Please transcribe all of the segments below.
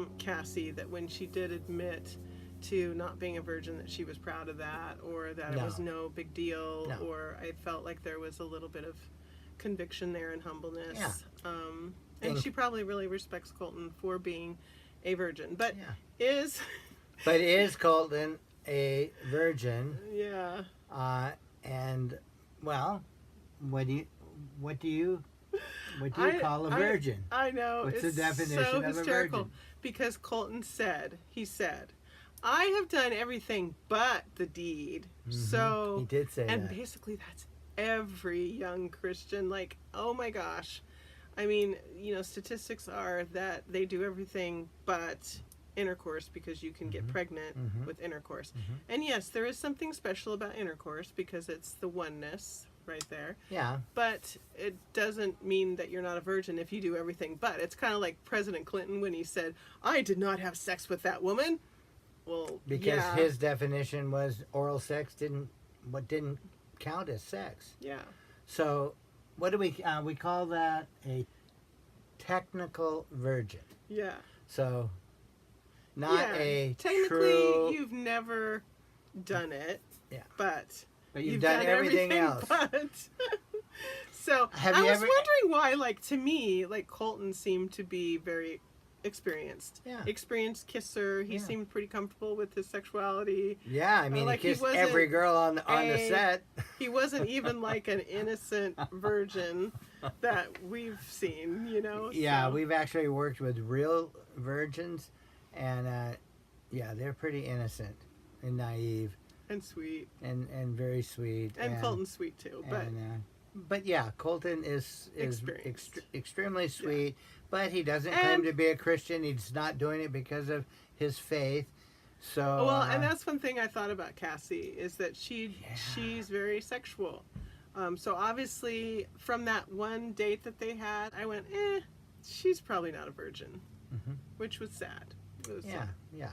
from Cassie that when she did admit to not being a virgin, that she was proud of that, or that it was no big deal, or I felt like there was a little bit of conviction there and humbleness. Yeah. And she probably really respects Colton for being a virgin. But is Colton a virgin? Yeah. And well, what do you call a virgin? I know. What's the definition so of hysterical a virgin? Because Colton said, I have done everything but the deed. So he did say and that. Basically that's every young Christian. Like, oh my gosh. I mean, statistics are that they do everything but intercourse, because you can get pregnant with intercourse. And yes, there is something special about intercourse because it's the oneness right there. Yeah. But it doesn't mean that you're not a virgin if you do everything but. It's kind of like President Clinton when he said, I did not have sex with that woman. Well, because his definition was oral sex didn't count as sex. Yeah. So what do we call that? A technical virgin. Yeah. So not a technically true... you've never done it. Yeah. But you've done everything else. But so I was wondering why, like, to me, like, Colton seemed to be very experienced. Yeah. Experienced kisser. He seemed pretty comfortable with his sexuality. Yeah, I mean, like, he kissed every girl on the set. He wasn't even like an innocent virgin that we've seen, Yeah, so. We've actually worked with real virgins, and they're pretty innocent and naive. And sweet. And very sweet. And Colton's sweet too. But yeah, Colton is extremely sweet, but he doesn't and claim to be a Christian. He's not doing it because of his faith. So and that's one thing I thought about Cassie, is that she's very sexual. So obviously from that one date that they had, I went, she's probably not a virgin, which was sad. It was sad. Yeah.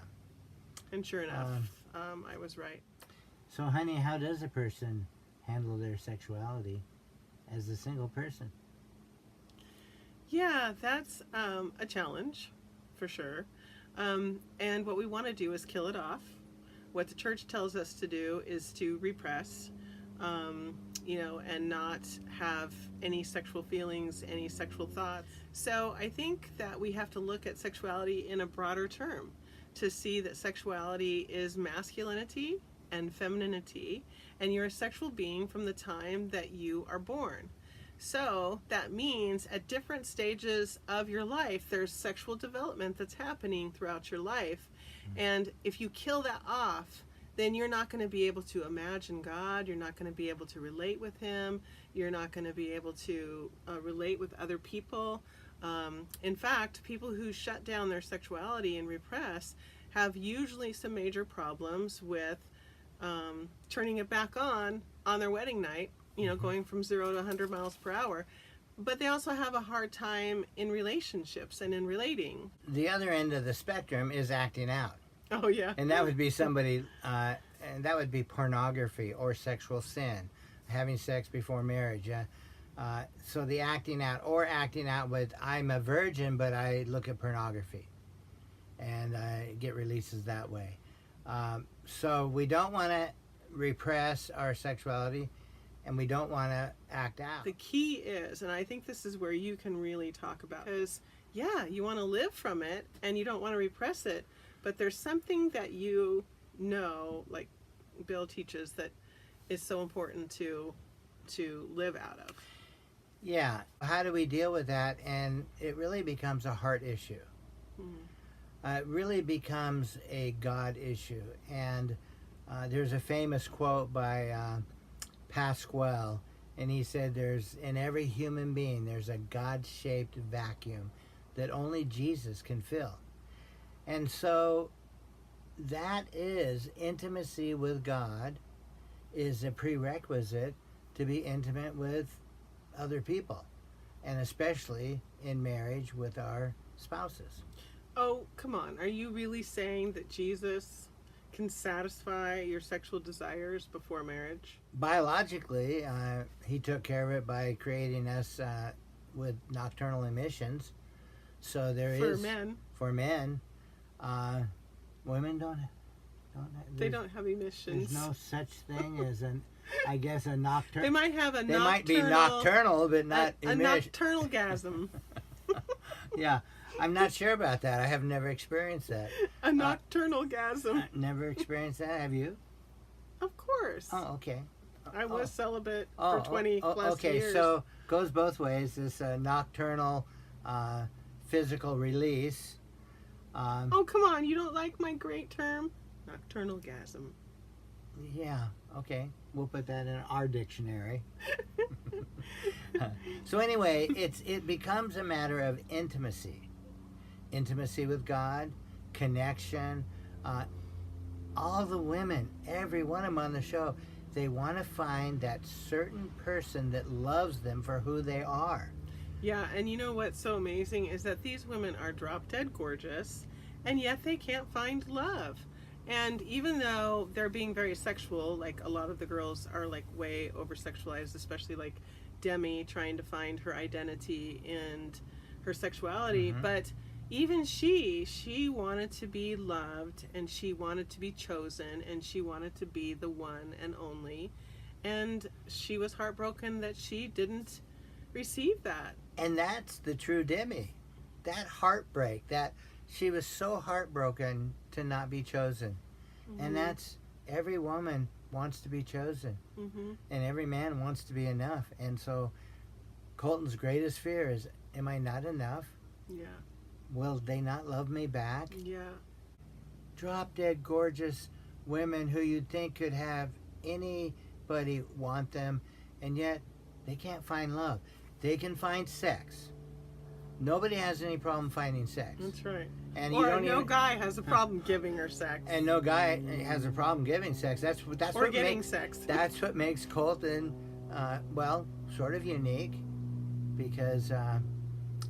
And sure enough, I was right. So, honey, how does a person handle their sexuality as a single person? Yeah, that's a challenge, for sure. And what we want to do is kill it off. What the church tells us to do is to repress, and not have any sexual feelings, any sexual thoughts. So I think that we have to look at sexuality in a broader term to see that sexuality is masculinity and femininity, and you're a sexual being from the time that you are born. So that means at different stages of your life, there's sexual development that's happening throughout your life. And if you kill that off, then you're not going to be able to imagine God. You're not going to be able to relate with Him. You're not going to be able to relate with other people. In fact, people who shut down their sexuality and repress have usually some major problems with turning it back on their wedding night, going from 0 to 100 miles per hour. But they also have a hard time in relationships and in relating. The other end of the spectrum is acting out. Oh, yeah. And that would be somebody, and that would be pornography or sexual sin, having sex before marriage. So the acting out with, I'm a virgin, but I look at pornography. And I get releases that way. So we don't want to repress our sexuality, and we don't want to act out. The key is, and I think this is where you can really talk about, is, you want to live from it, and you don't want to repress it, but there's something that like Bill teaches, that is so important to live out of. Yeah. How do we deal with that? And it really becomes a heart issue. It really becomes a God issue. And there's a famous quote by Pasquale, and he said, in every human being, there's a God-shaped vacuum that only Jesus can fill. And so that is intimacy with God is a prerequisite to be intimate with other people, and especially in marriage with our spouses. Oh, come on. Are you really saying that Jesus can satisfy your sexual desires before marriage? Biologically, he took care of it by creating us with nocturnal emissions. So for men. Women don't They don't have emissions. There's no such thing as I guess a nocturnal. They might have a They nocturnal. might be nocturnal, but not a nocturnal gasm. Yeah, I'm not sure about that. I have never experienced that. A nocturnal gasm. Never experienced that. Have you? Of course. Oh, okay. I was celibate Oh, for 20 plus okay, years. so goes both ways. This nocturnal physical release. Oh, come on. You don't like my great term? Nocturnal gasm. Yeah, okay. We'll put that in our dictionary. So anyway, it becomes a matter of intimacy. Intimacy with God, connection. All the women, every one of them on the show, they want to find that certain person that loves them for who they are. Yeah, and you know what's so amazing is that these women are drop dead gorgeous, and yet they can't find love. And even though they're being very sexual, like a lot of the girls are like way over sexualized, especially like Demi trying to find her identity and her sexuality, but even she wanted to be loved, and she wanted to be chosen, and she wanted to be the one and only, and she was heartbroken that she didn't receive that. And that's the true Demi. That heartbreak, that she was so heartbroken to not be chosen. And that's, every woman wants to be chosen. And every man wants to be enough. And so Colton's greatest fear is, am I not enough? Yeah. Will they not love me back? Yeah. Drop dead gorgeous women who you'd think could have anybody want them, and yet they can't find love. They can find sex. Nobody has any problem finding sex. That's right. And or you don't no even, guy has a problem giving her sex. and no guy has a problem giving sex. That's or what getting makes sex. that's what makes Colton, well, sort of unique, because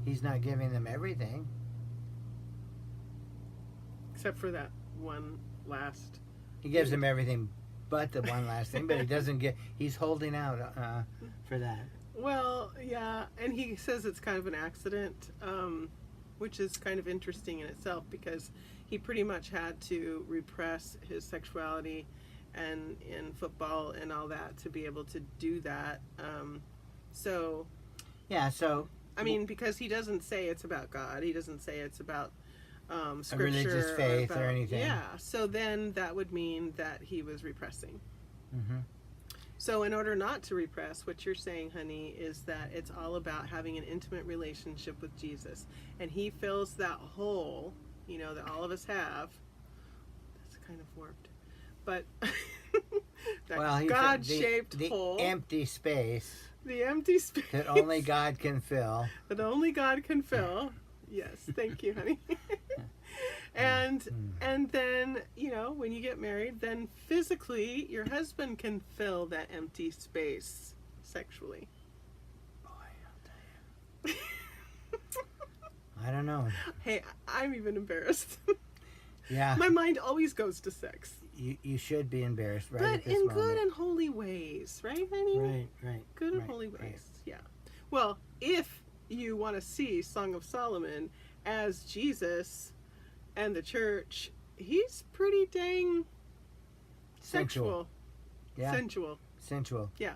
he's not giving them everything. Except for that one last. He gives them everything, but the one last thing. But he doesn't get. He's holding out for that. Well, yeah, and he says it's kind of an accident, which is kind of interesting in itself, because he pretty much had to repress his sexuality and in football and all that to be able to do that. So, yeah. So I mean, because he doesn't say it's about God. He doesn't say it's about scripture, a religious faith or anything. Yeah. So then that would mean that he was repressing. So in order not to repress, what you're saying, honey, is that it's all about having an intimate relationship with Jesus. And he fills that hole, you know, that all of us have. That's kind of warped. But that God-shaped hole. The empty space. The empty space. That only God can fill. That only God can fill. Yes, thank you, honey. And then, you know, when you get married, then physically your husband can fill that empty space sexually. Boy, I'll tell you. I don't know. Hey, I'm even embarrassed. Yeah. My mind always goes to sex. You should be embarrassed right but at this in moment. good and holy ways, right, honey? Right. Good and holy ways, yeah. Well, if you want to see Song of Solomon as Jesus and the church, he's pretty dang sexual. Yeah. Sensual. Yeah.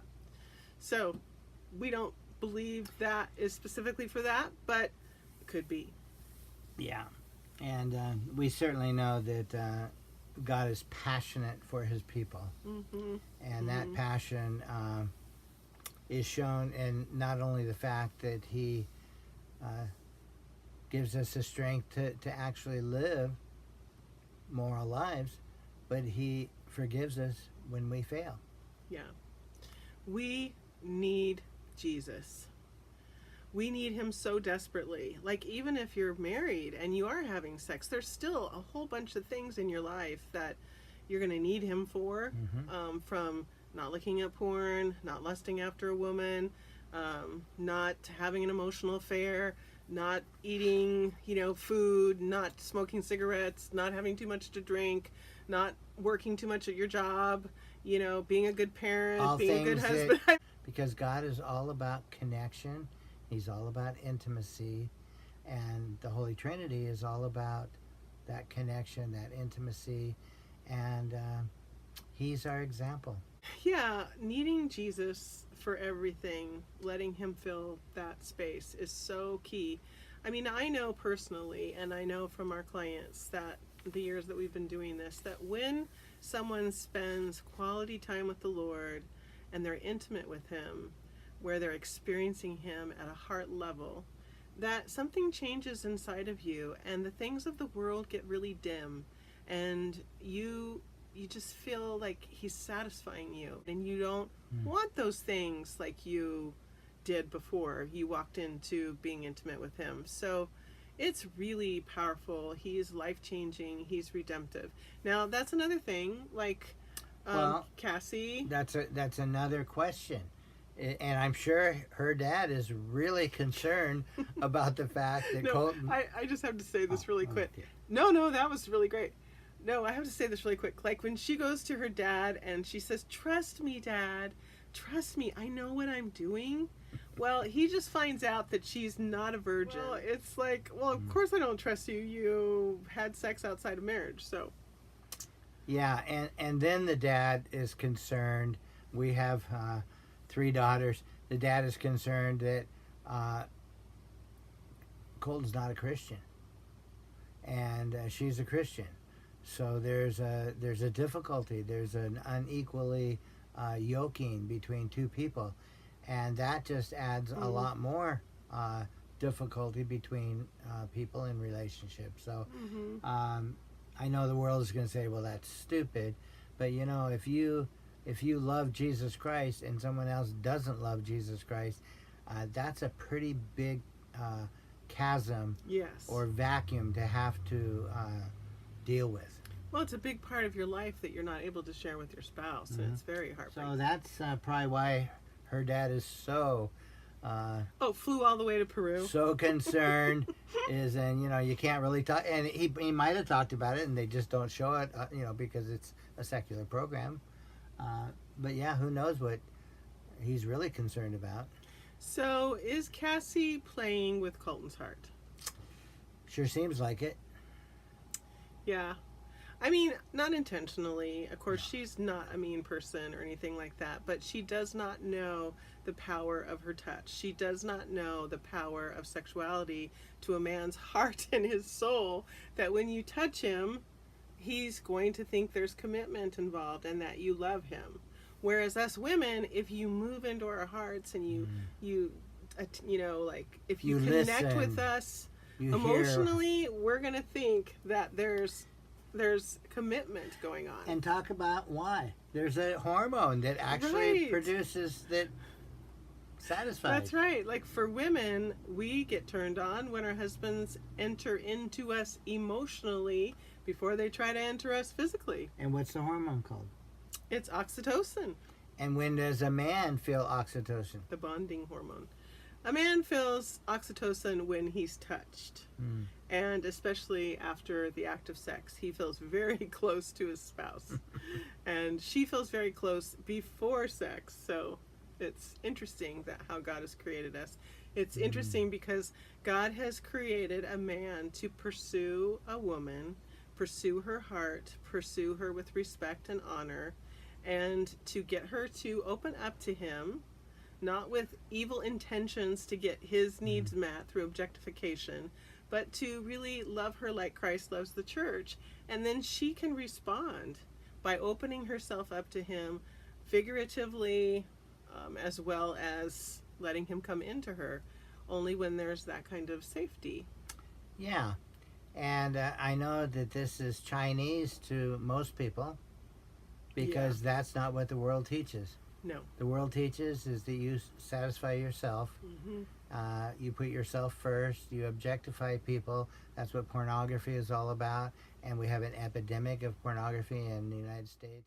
So we don't believe that is specifically for that, but it could be. Yeah. And we certainly know that God is passionate for his people. And that passion is shown in not only the fact that he gives us the strength to actually live moral lives, but he forgives us when we fail. Yeah. We need Jesus. We need him so desperately. Like, even if you're married and you are having sex, there's still a whole bunch of things in your life that you're going to need him for, from not looking at porn, not lusting after a woman, not having an emotional affair, not eating, food, not smoking cigarettes, not having too much to drink, not working too much at your job, being a good parent, all being a good things husband. Because God is all about connection. He's all about intimacy. And the Holy Trinity is all about that connection, that intimacy, and he's our example. Yeah, needing Jesus for everything, letting him fill that space is so key. I mean, I know personally, and I know from our clients that the years that we've been doing this, that when someone spends quality time with the Lord and they're intimate with him, where they're experiencing him at a heart level, that something changes inside of you and the things of the world get really dim, and you just feel like he's satisfying you, and you don't want those things like you did before you walked into being intimate with him. So it's really powerful. He's life-changing. He's redemptive. Now, that's another thing, like Well, Cassie. that's another question. And I'm sure her dad is really concerned about the fact that No, Colton. I just have to say this really quick. Okay. No, that was really great. No, I have to say this really quick. Like when she goes to her dad and she says, "Trust me, Dad. Trust me. I know what I'm doing." Well, he just finds out that she's not a virgin. Well, it's like, well, of course I don't trust you. You had sex outside of marriage, so. Yeah, and then the dad is concerned. We have 3 daughters. The dad is concerned that Colton's not a Christian, and she's a Christian. So there's a difficulty. There's an unequally yoking between 2 people, and that just adds a lot more difficulty between people in relationships. So I know the world is going to say, "Well, that's stupid," but you know, if you love Jesus Christ and someone else doesn't love Jesus Christ, that's a pretty big chasm Yes. or vacuum to have to deal with. Well, it's a big part of your life that you're not able to share with your spouse, and it's very heartbreaking. So that's probably why her dad is so flew all the way to Peru. so concerned. And you know, you can't really talk, and he might have talked about it and they just don't show it, because it's a secular program, but yeah, who knows what he's really concerned about. So is Cassie playing with Colton's heart? Sure seems like it. Yeah. I mean, not intentionally. Of course, she's not a mean person or anything like that, but she does not know the power of her touch. She does not know the power of sexuality to a man's heart and his soul, that when you touch him, he's going to think there's commitment involved and that you love him. Whereas us women, if you move into our hearts and you like if you connect listen, with us you emotionally, we're going to think that there's commitment going on. And talk about why. There's a hormone that actually produces that satisfies. That's right. Like for women, we get turned on when our husbands enter into us emotionally before they try to enter us physically. And what's the hormone called? It's oxytocin. And when does a man feel oxytocin? The bonding hormone. A man feels oxytocin when he's touched. And especially after the act of sex, he feels very close to his spouse. And she feels very close before sex. So it's interesting that how God has created us. It's interesting because God has created a man to pursue a woman, pursue her heart, pursue her with respect and honor, and to get her to open up to him, not with evil intentions to get his needs met through objectification, but to really love her like Christ loves the church. And then she can respond by opening herself up to him figuratively, as well as letting him come into her, only when there's that kind of safety. Yeah. And I know that this is Chinese to most people because that's not what the world teaches. No. The world teaches is that you satisfy yourself. You put yourself first. You objectify people. That's what pornography is all about. And we have an epidemic of pornography in the United States.